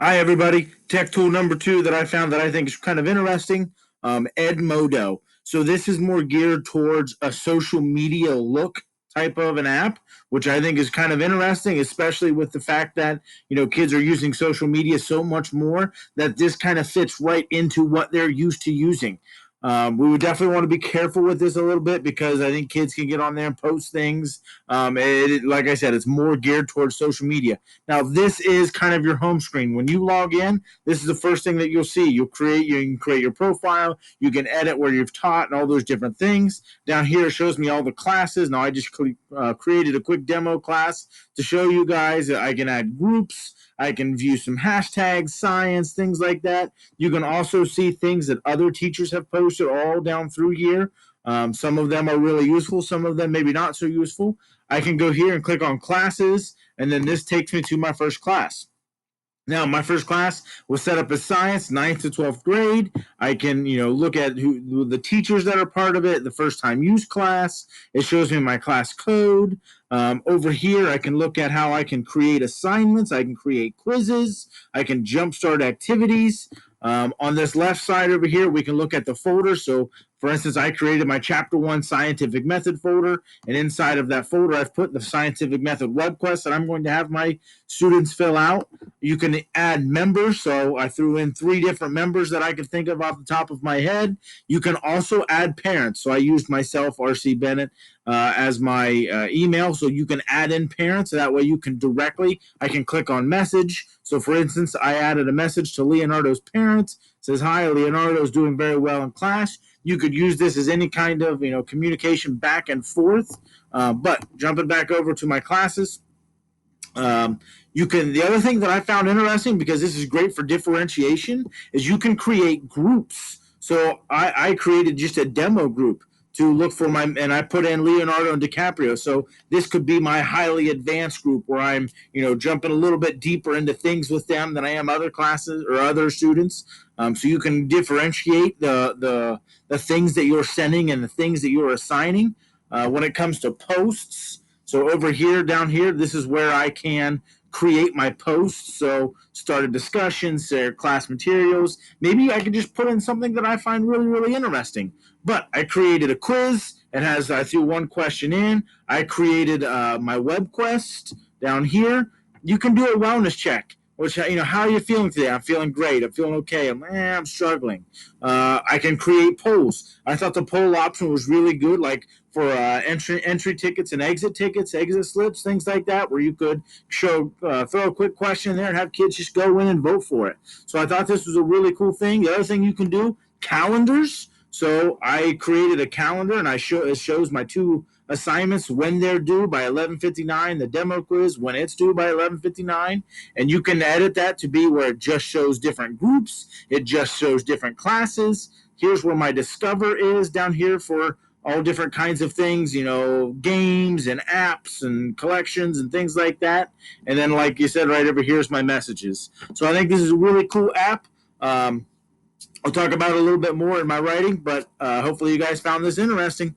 Hi, everybody. Tech tool number 2 that I found that I think is kind of interesting, Edmodo. So this is more geared towards a social media look type of an app, which I think is kind of interesting, especially with the fact that, kids are using social media so much more that this kind of fits right into what they're used to using. We would definitely want to be careful with this a little bit because I think kids can get on there and post things. Like I said, it's more geared towards social media. Now, this is kind of your home screen. When you log in, this is the first thing that you'll see. You can create your profile. You can edit where you've taught and all those different things. Down here, it shows me all the classes. Now, I just created a quick demo class to show you guys. I can add groups. I can view some hashtags, science, things like that. You can also see things that other teachers have posted all down through here. Some of them are really useful. Some of them maybe not so useful. I can go here and click on classes, and then this takes me to my first class. Now, my first class was set up as science, 9th to 12th grade. I can, look at who the teachers that are part of it, the first time use class. It shows me my class code. Over here, I can look at how I can create assignments. I can create quizzes. I can jumpstart activities. On this left side over here, we can look at the folder. So, for instance, I created my Chapter 1 Scientific Method folder, and inside of that folder, I've put the Scientific Method web quest that I'm going to have my students fill out. You can add members, so I threw in 3 different members that I could think of off the top of my head. You can also add parents, so I used myself, R.C. Bennett, as my email, so you can add in parents. That way you can I can click on message. So for instance, I added a message to Leonardo's parents. It says, hi, Leonardo's doing very well in class. You could use this as any kind of communication back and forth. But jumping back over to my classes, the other thing that I found interesting, because this is great for differentiation, is you can create groups. So I created just a demo group to look for and I put in Leonardo and DiCaprio. So this could be my highly advanced group where I'm, jumping a little bit deeper into things with them than I am other classes or other students. So you can differentiate the things that you're sending and the things that you're assigning. When it comes to posts, so over here, down here, this is where I can create my posts. So start a discussion, share class materials. Maybe I could just put in something that I find really, really interesting. But I created a quiz. I threw one question in. I created my web quest down here. You can do a wellness check. Which, how are you feeling today? I'm feeling great. I'm feeling okay. I'm struggling. I can create polls. I thought the poll option was really good, like for entry tickets and exit tickets, exit slips, things like that, where you could throw a quick question in there and have kids just go in and vote for it. So I thought this was a really cool thing. The other thing you can do, calendars. So I created a calendar, and it shows my 2 assignments when they're due by 11:59. The demo quiz when it's due by 11:59, and you can edit that to be where it just shows different groups. It just shows different classes. Here's where my Discover is down here for all different kinds of things, games and apps and collections and things like that. And then, like you said, right over here is my messages. So I think this is a really cool app. I'll talk about it a little bit more in my writing, but hopefully you guys found this interesting.